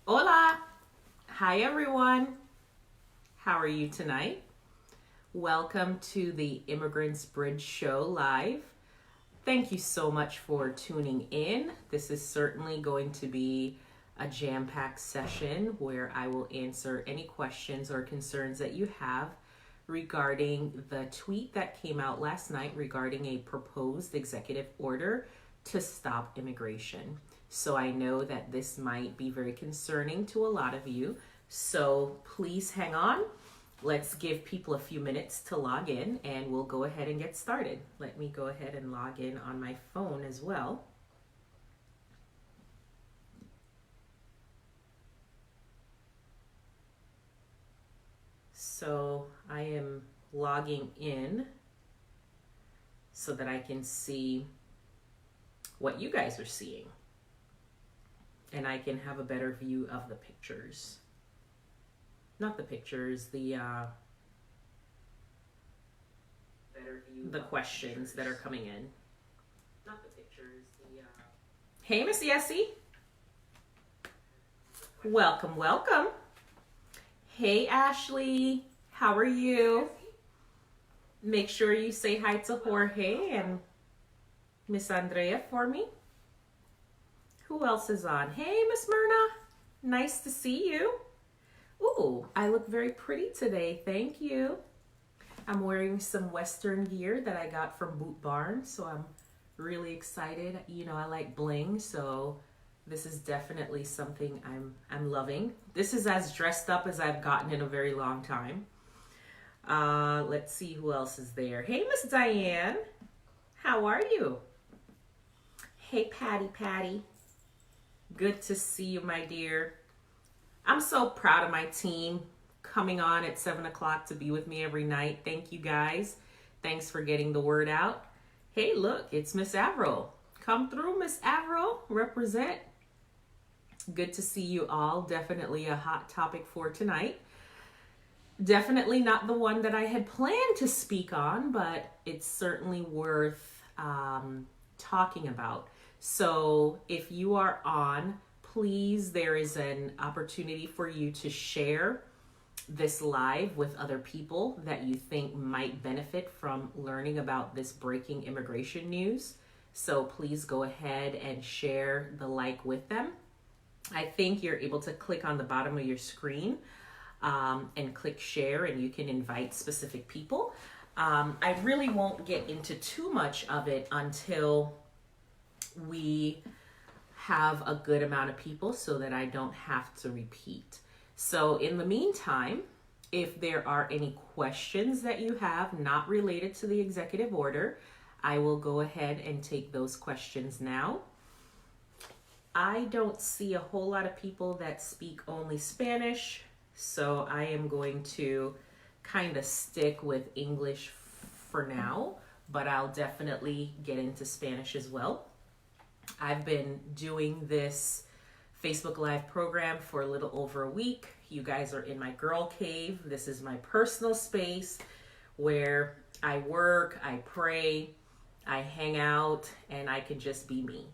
Hola! Hi everyone! How are you tonight? Welcome to the Immigrants Bridge Show Live. Thank you so much for tuning in. This is certainly going to be a jam-packed session where I will answer any questions or concerns that you have regarding the tweet that came out last night regarding a proposed executive order to stop immigration. So I know that this might be very concerning to a lot of you. So please hang on. Let's give people a few minutes to log in and we'll go ahead and get started. Let me go ahead and log in on my phone as well. So I am logging in so that I can see what you guys are seeing. And I can have a better view of the pictures. Not the pictures, the questions that are coming in. Not the pictures, Hey, Miss Yessie. Welcome, welcome. Hey, Ashley. How are you? Make sure you say hi to Jorge and Miss Andrea for me. Who else is on? Hey, Miss Myrna. Nice to see you. Ooh, I look very pretty today. Thank you. I'm wearing some Western gear that I got from Boot Barn, so I'm really excited. You know, I like bling, so this is definitely something I'm loving. This is as dressed up as I've gotten in a very long time. Let's see who else is there. Hey, Miss Diane. How are you? Hey, Patty. Good to see you, my dear. I'm so proud of my team coming on at 7 o'clock to be with me every night. Thank you, guys. Thanks for getting the word out. Hey, look, it's Miss Avril. Come through, Miss Avril. Represent. Good to see you all. Definitely a hot topic for tonight. Definitely not the one that I had planned to speak on, but it's certainly worth talking about. So if you are on, please, there is an opportunity for you to share this live with other people that you think might benefit from learning about this breaking immigration news. So please go ahead and share the like with them. I think you're able to click on the bottom of your screen and click share, and you can invite specific people. I really won't get into too much of it until we have a good amount of people so that I don't have to repeat. So in the meantime, if there are any questions that you have not related to the executive order, I will go ahead and take those questions now. I don't see a whole lot of people that speak only Spanish, so I am going to kind of stick with English for now, but I'll definitely get into Spanish as well. I've been doing this Facebook Live program for a little over a week. You guys are in my girl cave. This is my personal space where I work, I pray, I hang out, and I can just be me.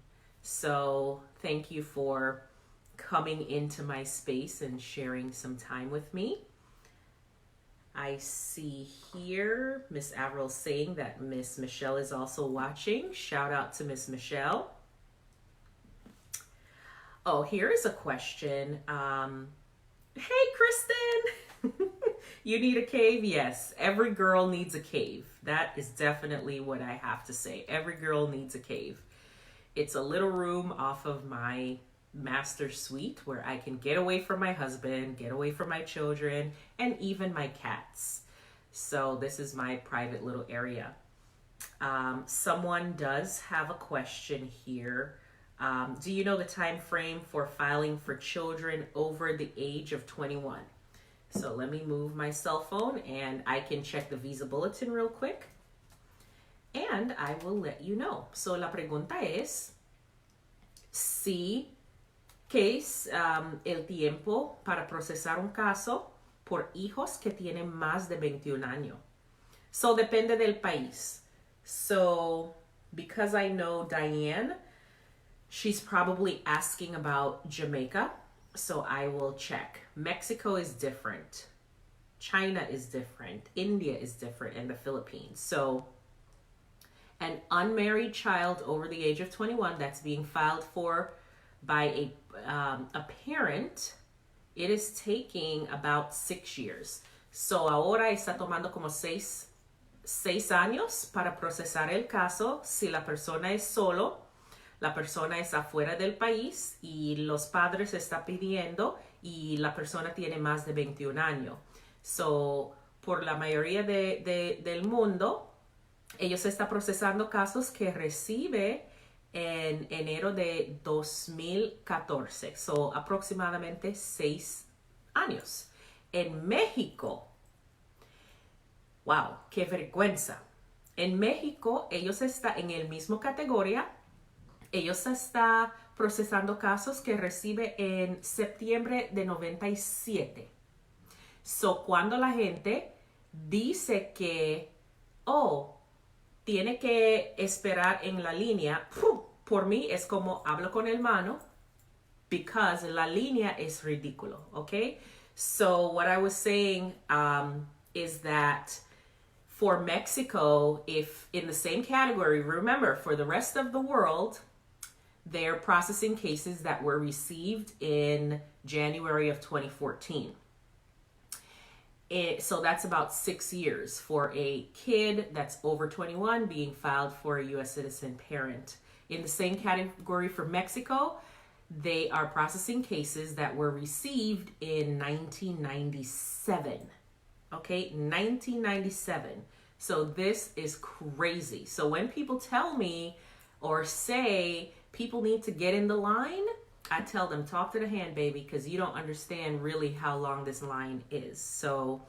So thank you for coming into my space and sharing some time with me. I see here Miss Avril saying that Miss Michelle is also watching. Shout out to Miss Michelle. Oh, here is a question. Hey, Kristen. You need a cave? Yes, every girl needs a cave. That is definitely what I have to say. Every girl needs a cave. It's a little room off of my master suite where I can get away from my husband, get away from my children, and even my cats. So this is my private little area. Someone does have a question here. Do you know the time frame for filing for children over the age of 21? So let me move my cell phone and I can check the visa bulletin real quick. And I will let you know. So la pregunta es si ¿qué es el tiempo para procesar un caso por hijos que tienen más de 21 años? So depende del país. So because I know Diane, she's probably asking about Jamaica. So I will check. Mexico is different. China is different. India is different, and the Philippines. So an unmarried child over the age of 21 that's being filed for by a parent, it is taking about 6 years. So ahora está tomando como 6 años para procesar el caso si la persona es solo, la persona es afuera del país y los padres están pidiendo y la persona tiene más de 21 años. So, por la mayoría del mundo, ellos están procesando casos que recibe en enero de 2014. So, aproximadamente 6 años. En México, wow, qué vergüenza. En México, ellos están en el mismo categoría. Ellos están procesando casos que recibe en septiembre de 97. So, cuando la gente dice que, tiene que esperar en la línea, por mí es como hablo con el mano, because la línea es ridículo, okay? So, what I was saying is that for Mexico, if in the same category, remember, for the rest of the world, they're processing cases that were received in January of 2014. So that's about 6 years for a kid that's over 21 being filed for a U.S. citizen parent. In the same category for Mexico, they are processing cases that were received in 1997. Okay, 1997. So this is crazy. So when people tell me or say people need to get in the line, I tell them, talk to the hand, baby, because you don't understand really how long this line is. So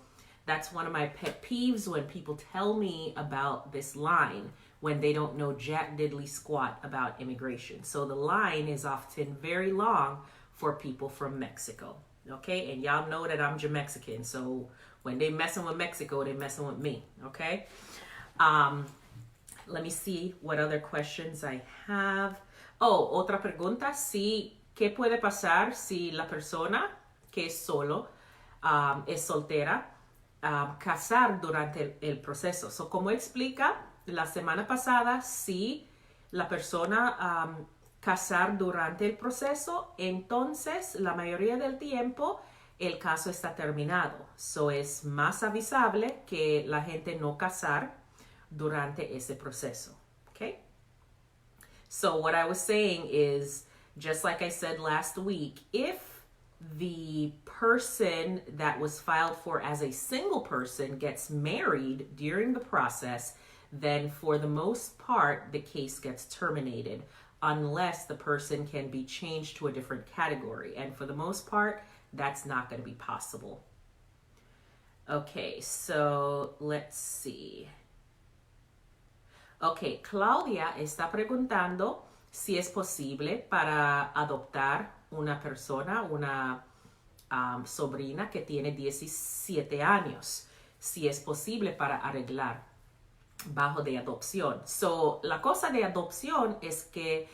that's one of my pet peeves when people tell me about this line when they don't know jack diddly squat about immigration. So the line is often very long for people from Mexico. Okay, and y'all know that I'm Jamexican, so when they messing with Mexico, they messing with me. Okay, let me see what other questions I have. Otra pregunta, sí. ¿Qué puede pasar si la persona que es solo, es soltera, casar durante el proceso? So, como explica la semana pasada, si la persona casar durante el proceso, entonces la mayoría del tiempo el caso está terminado. So, es más avisable que la gente no casar durante ese proceso. Okay? So, what I was saying is, just like I said last week, if the person that was filed for as a single person gets married during the process, then for the most part, the case gets terminated unless the person can be changed to a different category. And for the most part, that's not going to be possible. Okay, so let's see. Okay, Claudia está preguntando si es posible para adoptar una persona, una sobrina que tiene 17 años, si es posible para arreglar bajo de adopción. So, la cosa de adopción es que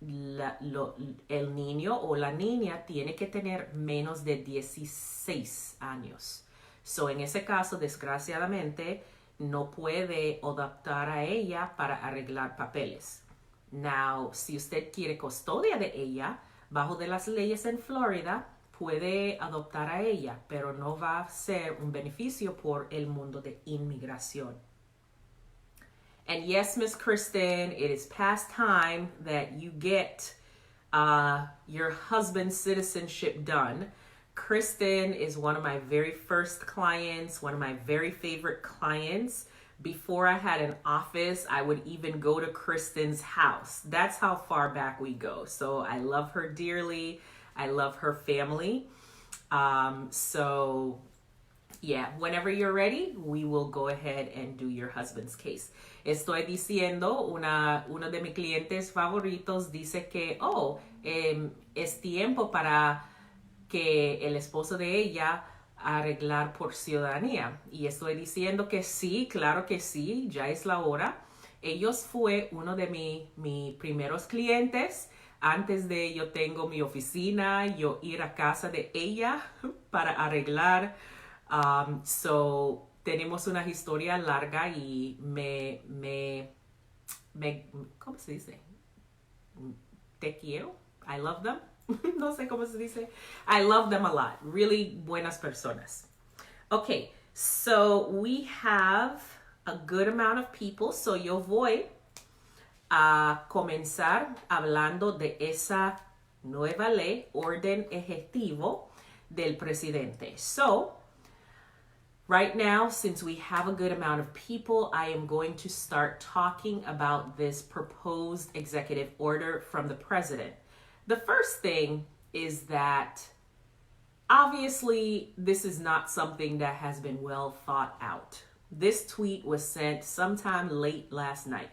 el niño o la niña tiene que tener menos de 16 años. So, en ese caso, desgraciadamente, no puede adoptar a ella para arreglar papeles. Now, si usted quiere custodia de ella, bajo de las leyes en Florida, puede adoptar a ella, pero no va a ser un beneficio por el mundo de inmigración. And yes, Miss Kristen, it is past time that you get your husband's citizenship done. Kristen is one of my very first clients, one of my very favorite clients. Before I had an office, I would even go to Kristen's house. That's how far back we go. So I love her dearly. I love her family. So yeah, whenever you're ready, we will go ahead and do your husband's case. Estoy diciendo, uno de mis clientes favoritos dice que, es tiempo para que el esposo de ella arreglar por ciudadanía. Y estoy diciendo que sí, claro que sí, ya es la hora. Ellos fue uno de mis primeros clientes. antes de yo tengo mi oficina, yo ir a casa de ella para arreglar. So, tenemos una historia larga y ¿cómo se dice? Te quiero. I love them. No sé cómo se dice. I love them a lot. Really buenas personas. Okay, so we have a good amount of people. So yo voy a comenzar hablando de esa nueva ley, orden ejecutivo del presidente. So, right now, since we have a good amount of people, I am going to start talking about this proposed executive order from the president. The first thing is that obviously this is not something that has been well thought out. This tweet was sent sometime late last night.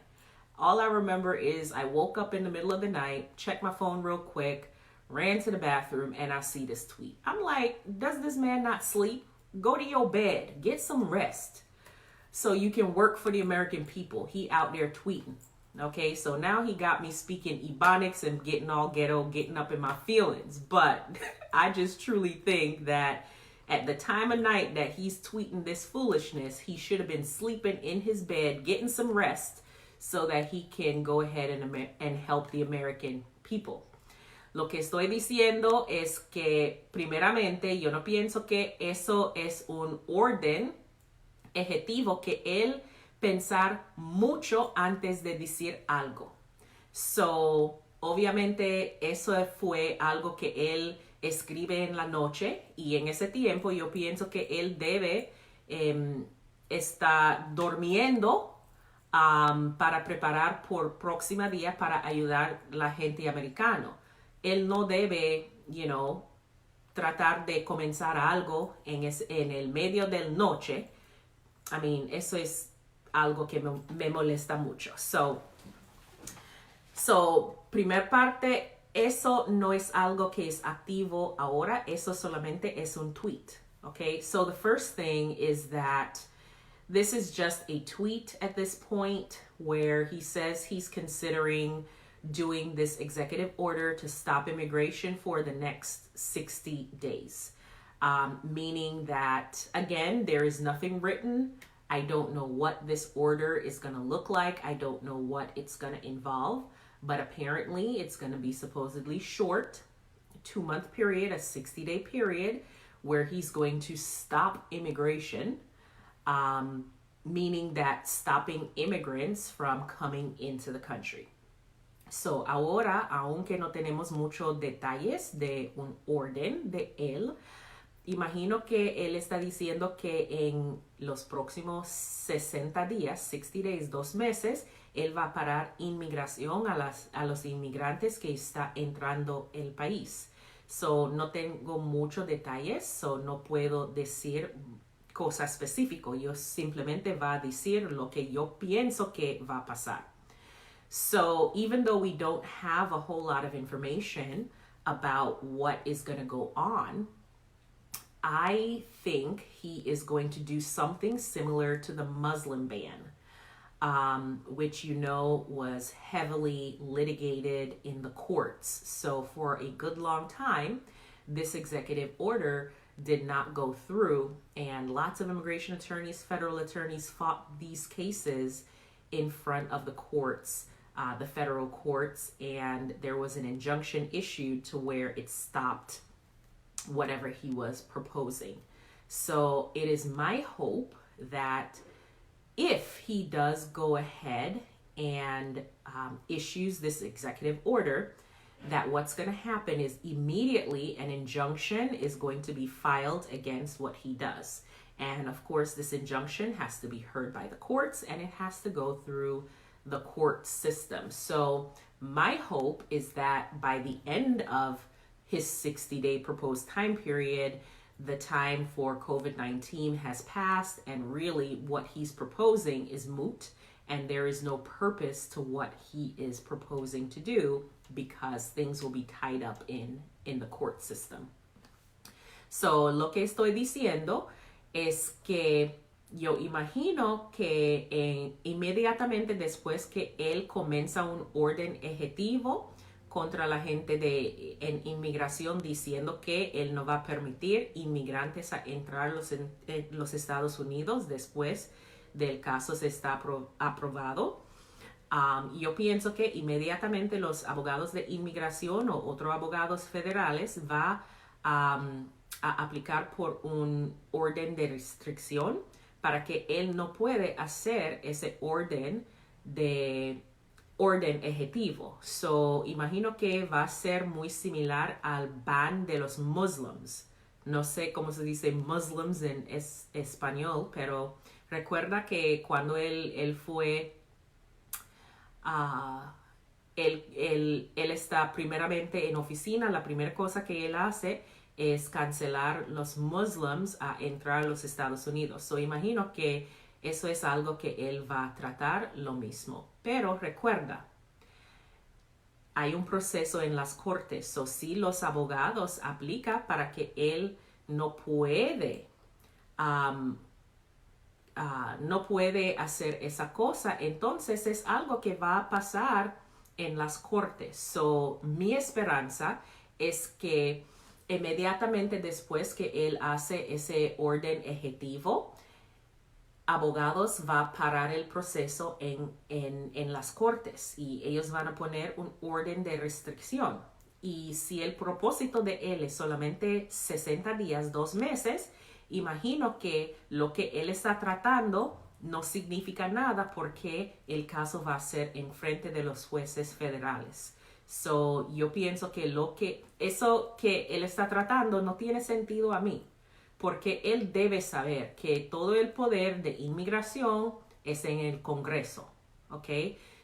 All I remember is I woke up in the middle of the night, checked my phone real quick, ran to the bathroom, and I see this tweet. I'm like, does this man not sleep? Go to your bed, get some rest so you can work for the American people. He out there tweeting. Okay, so now he got me speaking Ebonics and getting all ghetto, getting up in my feelings. But I just truly think that at the time of night that he's tweeting this foolishness, he should have been sleeping in his bed, getting some rest so that he can go ahead and help the American people. Lo que estoy diciendo es que, primeramente, yo no pienso que eso es un orden ejecutivo que él pensar mucho antes de decir algo. So, obviamente, eso fue algo que él escribe en la noche y en ese tiempo yo pienso que él debe estar durmiendo para preparar por próxima día para ayudar a la gente americana. Él no debe, tratar de comenzar algo en el medio de la noche. I mean, eso es algo que me molesta mucho. So, primer parte, eso no es algo que es activo ahora. Eso solamente es un tweet. Okay, so the first thing is that this is just a tweet at this point where he says he's considering doing this executive order to stop immigration for the next 60 days. Meaning that, again, there is nothing written. I don't know what this order is going to look like. I don't know what it's going to involve. But apparently it's going to be supposedly short, a 2-month period, a 60-day period, where he's going to stop immigration, meaning that stopping immigrants from coming into the country. So ahora, aunque no tenemos muchos detalles de un orden de él, imagino que él está diciendo que en los próximos 60 días, 60 days, 2 meses, él va a parar inmigración a los inmigrantes que está entrando el país. So, no tengo muchos detalles, so no puedo decir cosas específicas. Yo simplemente va a decir lo que yo pienso que va a pasar. So, even though we don't have a whole lot of information about what is going to go on, I think he is going to do something similar to the Muslim ban, which was heavily litigated in the courts. So for a good long time, this executive order did not go through, and lots of immigration attorneys, federal attorneys fought these cases in front of the courts, the federal courts, and there was an injunction issued to where it stopped whatever he was proposing. So it is my hope that if he does go ahead and issues this executive order, that what's going to happen is immediately an injunction is going to be filed against what he does. And of course, this injunction has to be heard by the courts and it has to go through the court system. So my hope is that by the end of his 60-day proposed time period, the time for COVID-19 has passed and really what he's proposing is moot and there is no purpose to what he is proposing to do because things will be tied up in the court system. So lo que estoy diciendo es que yo imagino que inmediatamente después que él comienza un orden ejecutivo contra la gente en inmigración diciendo que él no va a permitir inmigrantes a entrar en los Estados Unidos después del caso se está aprobado. Yo pienso que inmediatamente los abogados de inmigración o otros abogados federales va a aplicar por un orden de restricción para que él no puede hacer ese orden ejecutivo. So, imagino que va a ser muy similar al ban de los muslims. No sé cómo se dice muslims en español, pero recuerda que cuando él fue, él está primeramente en oficina, la primera cosa que él hace es cancelar los muslims a entrar a los Estados Unidos. So, imagino que eso es algo que él va a tratar lo mismo. Pero recuerda, hay un proceso en las cortes. So, si los abogados aplican para que él no puede hacer esa cosa, entonces es algo que va a pasar en las cortes. So, mi esperanza es que inmediatamente después que él hace ese orden ejecutivo, abogados va a parar el proceso en las cortes y ellos van a poner un orden de restricción. Y si el propósito de él es solamente 60 días, 2 meses, imagino que lo que él está tratando no significa nada porque el caso va a ser en frente de los jueces federales. So, yo pienso que eso que él está tratando no tiene sentido a mí, porque él debe saber que todo el poder de inmigración es en el Congreso, ¿ok?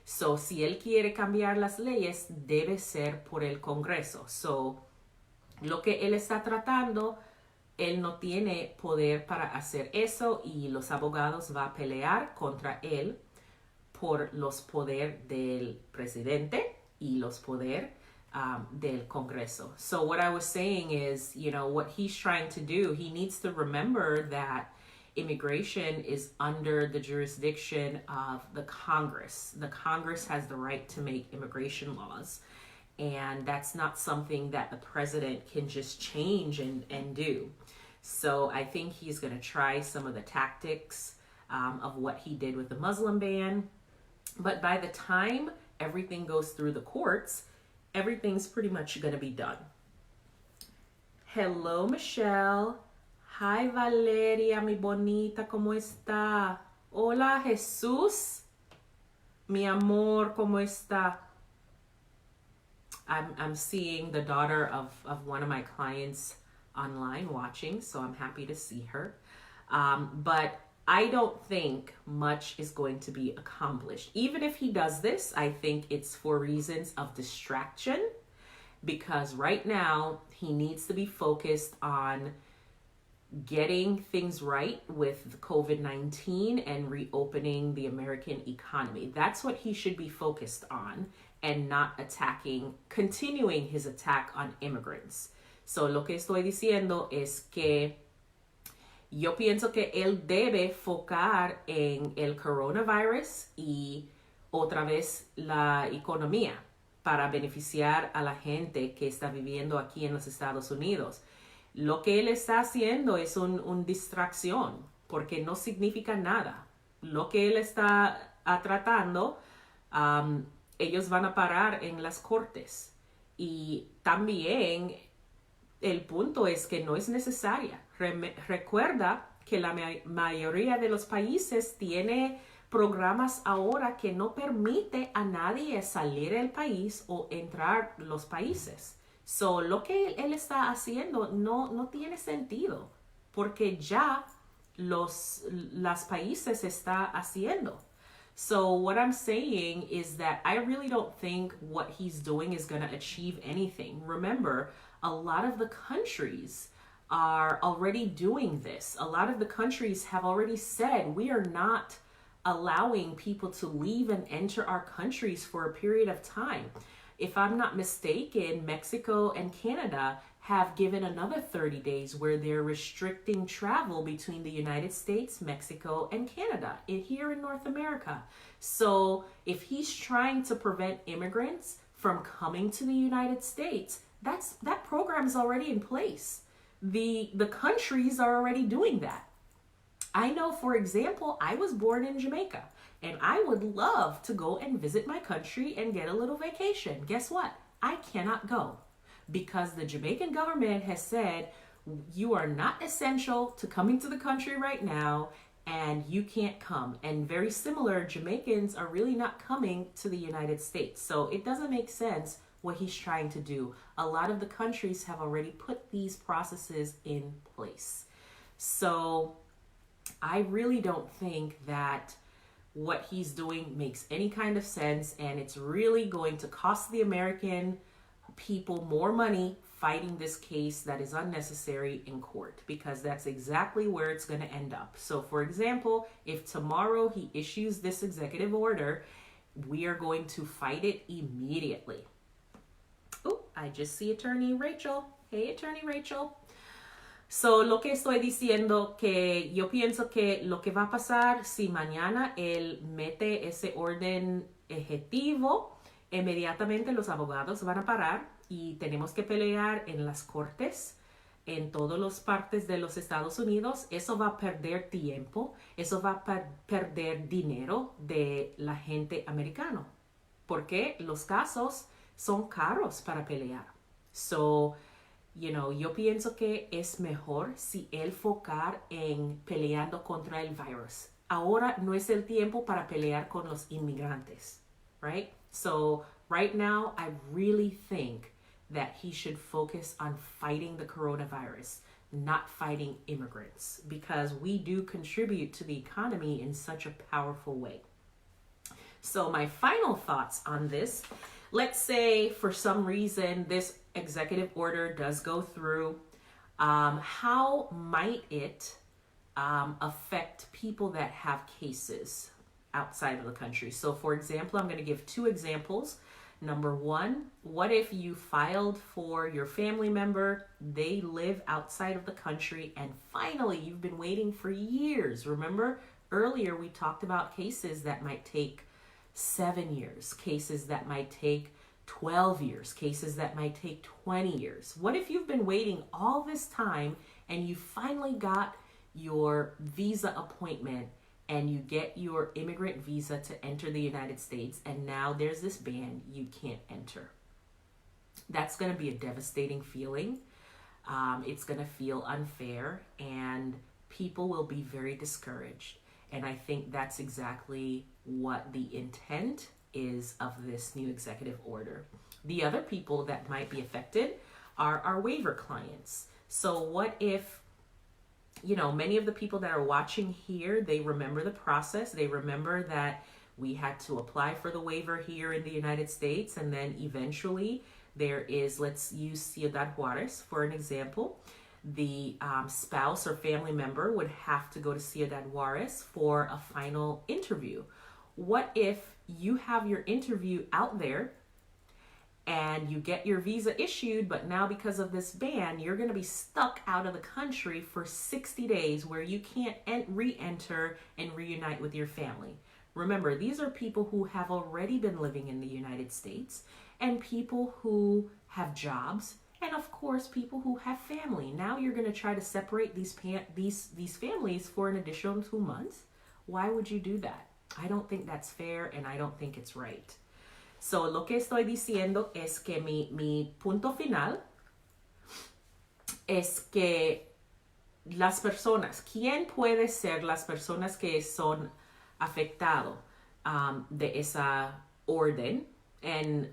So, si él quiere cambiar las leyes, debe ser por el Congreso. So, lo que él está tratando, él no tiene poder para hacer eso y los abogados van a pelear contra él por los poderes del presidente y los poderes del Congreso. So what I was saying is, what he's trying to do, he needs to remember that immigration is under the jurisdiction of the Congress. The Congress has the right to make immigration laws. And that's not something that the president can just change and do. So I think he's going to try some of the tactics of what he did with the Muslim ban. But by the time everything goes through the courts, everything's pretty much going to be done. Hello, Michelle. Hi, Valeria, mi bonita, ¿cómo está? Hola, Jesús. Mi amor, ¿cómo está? I'm seeing the daughter of one of my clients online watching, so I'm happy to see her. But I don't think much is going to be accomplished. Even if he does this, I think it's for reasons of distraction, because right now he needs to be focused on getting things right with COVID-19 and reopening the American economy. That's what he should be focused on, and not continuing his attack on immigrants. So lo que estoy diciendo es que yo pienso que él debe focar en el coronavirus y otra vez la economía para beneficiar a la gente que está viviendo aquí en los Estados Unidos. Lo que él está haciendo es una distracción porque no significa nada. Lo que él está tratando, ellos van a parar en las cortes. Y también el punto es que no es necesaria. Recuerda que la mayoría de los países tiene programas ahora que no permite a nadie salir del país o entrar los países. So, lo que él está haciendo no tiene sentido porque ya las países está haciendo. So what I'm saying is that I really don't think what he's doing is going to achieve anything. Remember, a lot of the countries are already doing this. A lot of the countries have already said we are not allowing people to leave and enter our countries for a period of time. If I'm not mistaken, Mexico and Canada have given another 30 days where they're restricting travel between the United States, Mexico, and Canada here in North America. So if he's trying to prevent immigrants from coming to the United States, that program is already in place. The countries are already doing that. I know, for example, I was born in Jamaica, and I would love to go and visit my country and get a little vacation. Guess what? I cannot go because the Jamaican government has said you are not essential to coming to the country right now, and you can't come. And very similar, Jamaicans are really not coming to the United States. So it doesn't make sense what he's trying to do. A lot of the countries have already put these processes in place. So I really don't think that what he's doing makes any kind of sense, and it's really going to cost the American people more money fighting this case that is unnecessary in court, because that's exactly where it's going to end up. So for example, if tomorrow he issues this executive order, we are going to fight it immediately. Oh, I just see Attorney Rachel. Hey, Attorney Rachel. So lo que estoy diciendo que yo pienso que lo que va a pasar si mañana él mete ese orden ejecutivo, inmediatamente los abogados van a parar y tenemos que pelear en las cortes en todas las partes de los Estados Unidos. Eso va a perder tiempo, eso va a perder dinero de la gente americana, porque los casos son caros para pelear. So, yo pienso que es mejor si él focar en peleando contra el virus. Ahora no es el tiempo para pelear con los inmigrantes, right? So right now, I really think that he should focus on fighting the coronavirus, not fighting immigrants, because we do contribute to the economy in such a powerful way. So my final thoughts on this, let's say for some reason this executive order does go through, how might it affect people that have cases outside of the country? So for example, I'm going to give two examples. Number one, what if you filed for your family member, they live outside of the country, and finally you've been waiting for years. Remember earlier we talked about cases that might take 7 years, cases that might take 12 years, cases that might take 20 years. What if you've been waiting all this time and you finally got your visa appointment and you get your immigrant visa to enter the United States, and now there's this ban, you can't enter? That's going to be a devastating feeling. It's going to feel unfair, and people will be very discouraged. And I think that's exactly what the intent is of this new executive order. The other people that might be affected are our waiver clients. So what if, many of the people that are watching here, they remember the process. They remember that we had to apply for the waiver here in the United States, and then eventually there is, let's use Ciudad Juarez for an example. The spouse or family member would have to go to Ciudad Juarez for a final interview. What if you have your interview out there and you get your visa issued, but now because of this ban, you're going to be stuck out of the country for 60 days where you can't re-enter and reunite with your family? Remember, these are people who have already been living in the United States, and people who have jobs, and of course people who have family. Now you're going to try to separate these families for an additional 2 months. Why would you do that? I don't think that's fair, and I don't think it's right. So lo que estoy diciendo es que mi punto final es que las personas, ¿quién puede ser las personas que son afectados de esa orden? And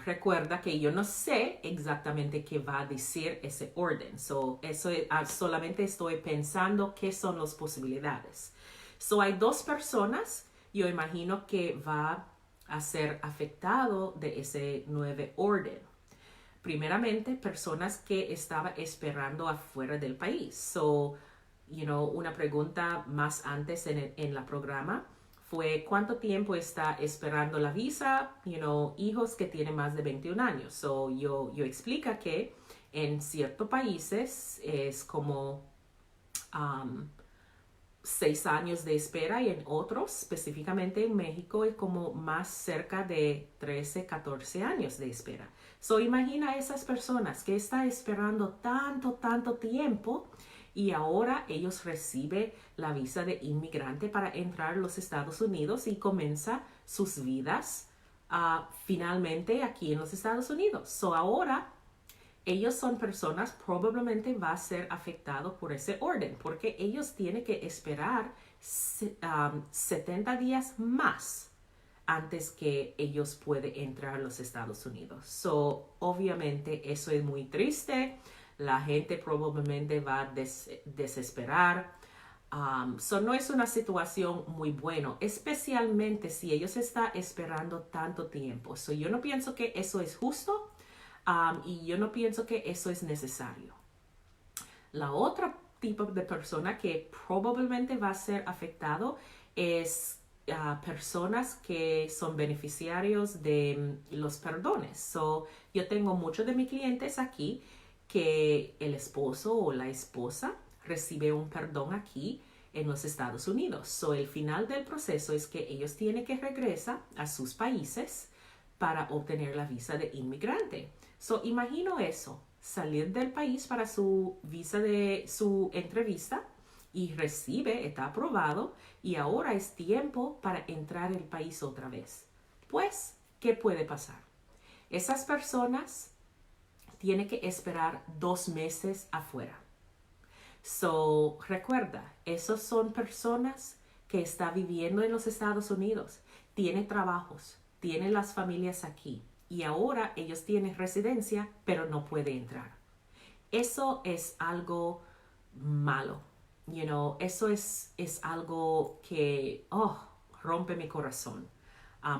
recuerda que yo no sé exactamente qué va a decir ese orden. So eso solamente estoy pensando qué son las posibilidades. So hay dos personas, yo imagino que va a ser afectado de ese nuevo orden. Primeramente, personas que estaban esperando afuera del país. So, una pregunta más antes en la programa fue ¿cuánto tiempo está esperando la visa? Hijos que tienen más de 21 años. So, yo explica que en ciertos países es como 6 años de espera y en otros, específicamente en México, es como más cerca de 13, 14 años de espera. So, imagina a esas personas que están esperando tanto tiempo y ahora ellos reciben la visa de inmigrante para entrar a los Estados Unidos y comienza sus vidas finalmente aquí en los Estados Unidos. So, ahora ellos son personas, probablemente va a ser afectado por ese orden, porque ellos tienen que esperar 70 días más antes que ellos puedan entrar a los Estados Unidos. So, obviamente eso es muy triste, la gente probablemente va a desesperar. So, no es una situación muy buena, especialmente si ellos están esperando tanto tiempo. So, yo no pienso que eso es justo. Y yo no pienso que eso es necesario. La otra tipo de persona que probablemente va a ser afectado es personas que son beneficiarios de los perdones. So, yo tengo muchos de mis clientes aquí que el esposo o la esposa recibe un perdón aquí en los Estados Unidos. So, el final del proceso es que ellos tienen que regresar a sus países para obtener la visa de inmigrante. So, imagino eso, salir del país para su visa de su entrevista y está aprobado y ahora es tiempo para entrar al país otra vez. Pues, ¿qué puede pasar? Esas personas tienen que esperar 2 meses afuera. So, recuerda, esos son personas que están viviendo en los Estados Unidos, tienen trabajos, tienen las familias aquí y ahora ellos tienen residencia, pero no pueden entrar. Eso es algo malo, eso es algo que rompe mi corazón,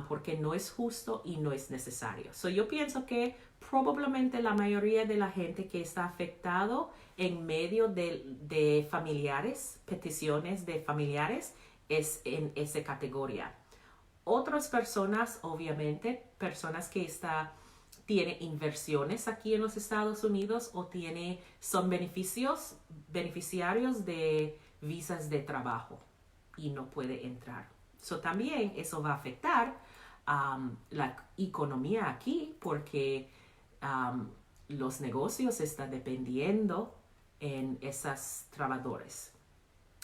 porque no es justo y no es necesario. So, yo pienso que probablemente la mayoría de la gente que está afectado en medio de familiares, peticiones de familiares, es en esa categoría. Otras personas, obviamente, personas que tienen inversiones aquí en los Estados Unidos o son beneficiarios de visas de trabajo y no puede entrar. So, también eso va a afectar la economía aquí porque los negocios están dependiendo en esos trabajadores.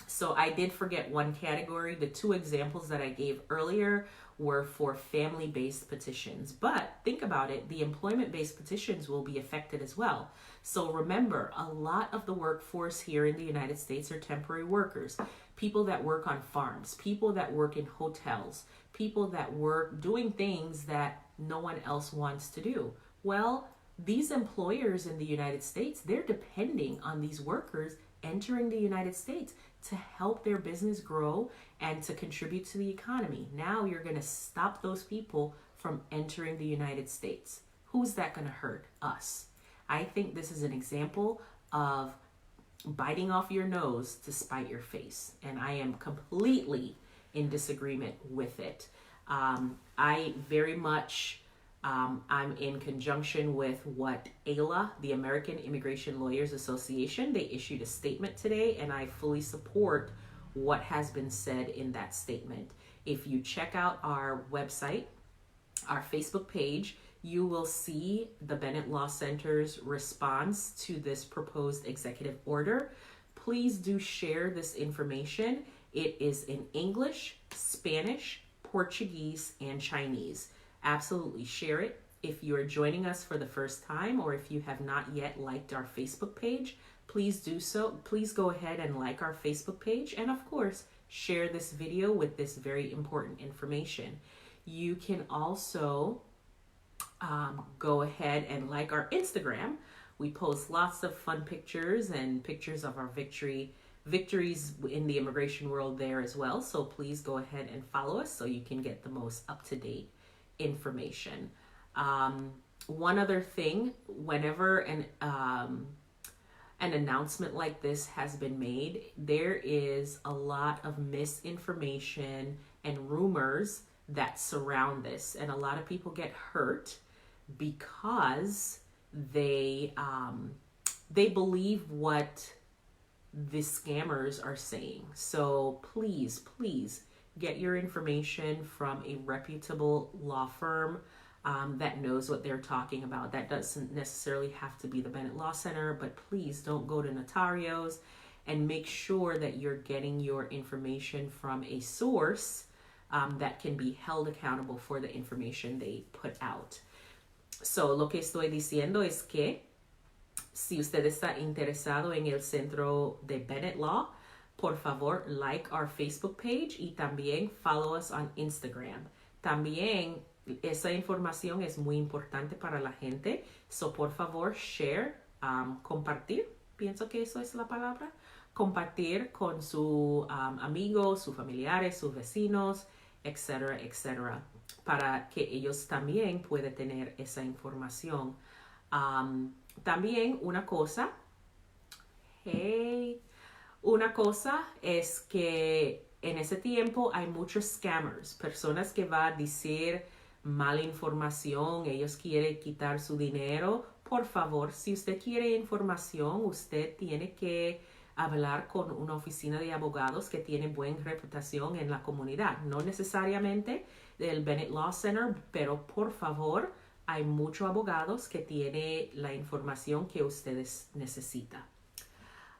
So I did forget one category. The 2 examples that I gave earlier were for family-based petitions. But think about it, the employment-based petitions will be affected as well. So remember, a lot of the workforce here in the United States are temporary workers. People that work on farms, people that work in hotels, people that work doing things that no one else wants to do. Well, these employers in the United States, they're depending on these workers entering the United States to help their business grow and to contribute to the economy. Now you're going to stop those people from entering the United States. Who's that going to hurt? Us. I think this is an example of biting off your nose to spite your face. And I am completely in disagreement with it. I very much I'm in conjunction with what AILA, the American Immigration Lawyers Association, they issued a statement today, and I fully support what has been said in that statement. If you check out our website, our Facebook page, you will see the Bennett Law Center's response to this proposed executive order. Please do share this information. It is in English, Spanish, Portuguese, and Chinese. Absolutely share it. If you are joining us for the first time or if you have not yet liked our Facebook page, please do so. Please go ahead and like our Facebook page and of course, share this video with this very important information. You can also go ahead and like our Instagram. We post lots of fun pictures and pictures of our victories in the immigration world there as well. So please go ahead and follow us so you can get the most up-to-date information. One other thing, whenever an announcement like this has been made, there is a lot of misinformation and rumors that surround this, and a lot of people get hurt because they believe what the scammers are saying. So please, please get your information from a reputable law firm that knows what they're talking about. That doesn't necessarily have to be the Bennett Law Center, but please don't go to notarios, and make sure that you're getting your information from a source that can be held accountable for the information they put out. So, lo que estoy diciendo es que si usted está interesado en el centro de Bennett Law, por favor, like our Facebook page y también follow us on Instagram. También esa información es muy importante para la gente. So, por favor, share, compartir. Pienso que eso es la palabra. Compartir con sus amigos, sus familiares, sus vecinos, etcétera, etcétera, para que ellos también puedan tener esa información. También una cosa es que en ese tiempo hay muchos scammers, personas que van a decir mala información, ellos quieren quitar su dinero. Por favor, si usted quiere información, usted tiene que hablar con una oficina de abogados que tiene buena reputación en la comunidad. No necesariamente del Bennett Law Center, pero por favor, hay muchos abogados que tienen la información que ustedes necesitan.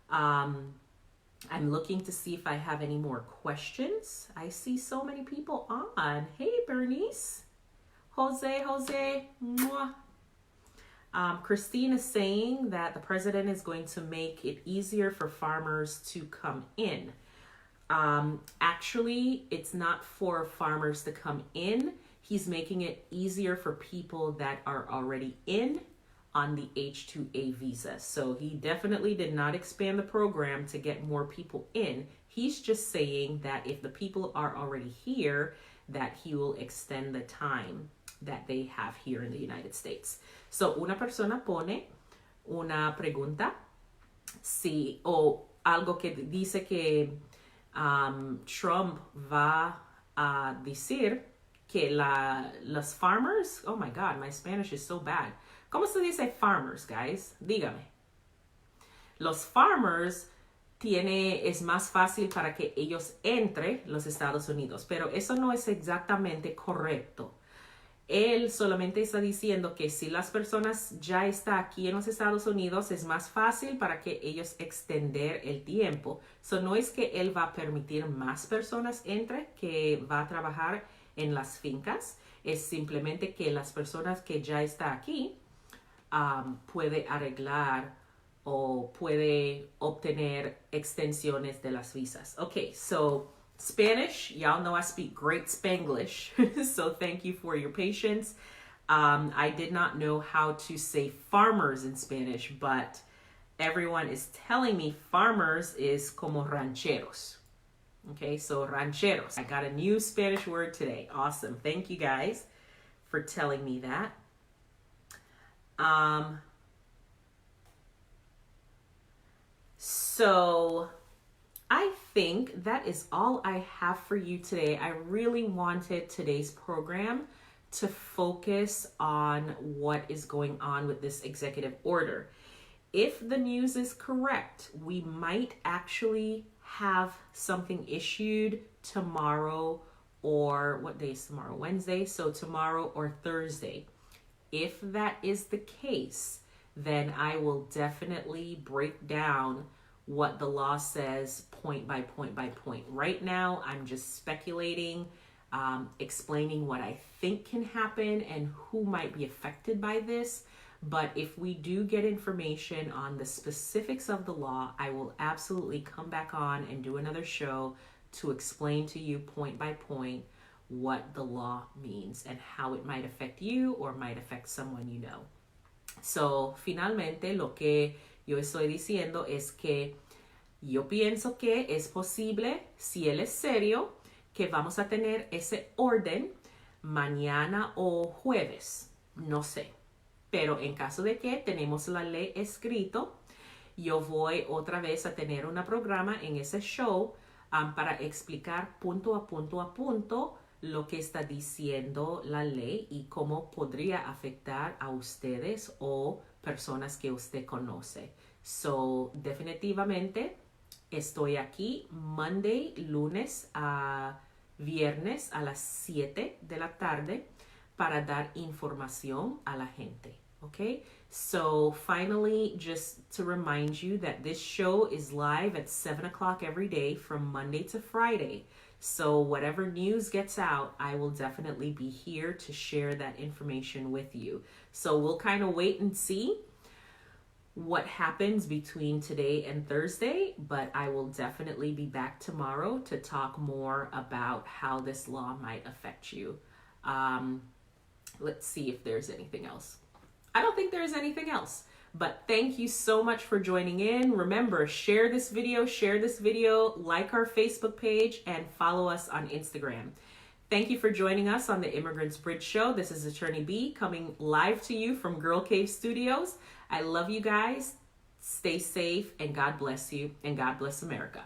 I'm looking to see if I have any more questions. I see so many people on. Hey, Bernice. Jose. Mwah. Christine is saying that the president is going to make it easier for farmers to come in. Actually, it's not for farmers to come in. He's making it easier for people that are already in on the H-2A visa. So he definitely did not expand the program to get more people in. He's just saying that if the people are already here, that he will extend the time that they have here in the United States. So una persona pone una pregunta o algo que dice que Trump va a decir que los farmers, oh my God, my Spanish is so bad. ¿Cómo se dice farmers, guys? Dígame. Los farmers es más fácil para que ellos entren los Estados Unidos, pero eso no es exactamente correcto. Él solamente está diciendo que si las personas ya están aquí en los Estados Unidos, es más fácil para que ellos extender el tiempo. So, no es que él va a permitir más personas entre que va a trabajar en las fincas. Es simplemente que las personas que ya están aquí puede arreglar o puede obtener extensiones de las visas. Okay, so Spanish, y'all know I speak great Spanglish, so thank you for your patience. I did not know how to say farmers in Spanish, but everyone is telling me farmers is como rancheros. Okay, so rancheros. I got a new Spanish word today. Awesome. Thank you guys for telling me that. So I think that is all I have for you today. I really wanted today's program to focus on what is going on with this executive order. If the news is correct, we might actually have something issued tomorrow, or what day is tomorrow? Wednesday. So tomorrow or Thursday. If that is the case, then I will definitely break down what the law says point by point by point. Right now, I'm just speculating, explaining what I think can happen and who might be affected by this. But if we do get information on the specifics of the law, I will absolutely come back on and do another show to explain to you point by point what the law means and how it might affect you or might affect someone you know. So, finalmente, lo que yo estoy diciendo es que yo pienso que es posible, si él es serio, que vamos a tener ese orden mañana o jueves. No sé. Pero en caso de que tenemos la ley escrito, yo voy otra vez a tener un programa en ese show para explicar punto a punto lo que está diciendo la ley y cómo podría afectar a ustedes o personas que usted conoce. So, definitivamente, Estoy aquí Monday, lunes a viernes a las 7 de la tarde para dar información a la gente. Okay, so finally, just to remind you that this show is live at 7 o'clock every day from Monday to Friday. So whatever news gets out, I will definitely be here to share that information with you. So we'll kind of wait and see what happens between today and Thursday, but I will definitely be back tomorrow to talk more about how this law might affect you. Let's see if there's anything else. I don't think there's anything else, but thank you so much for joining in. Remember, share this video, like our Facebook page, and follow us on Instagram. Thank you for joining us on the Immigrants Bridge Show. This is Attorney B coming live to you from Girl Cave Studios. I love you guys. Stay safe, and God bless you, and God bless America.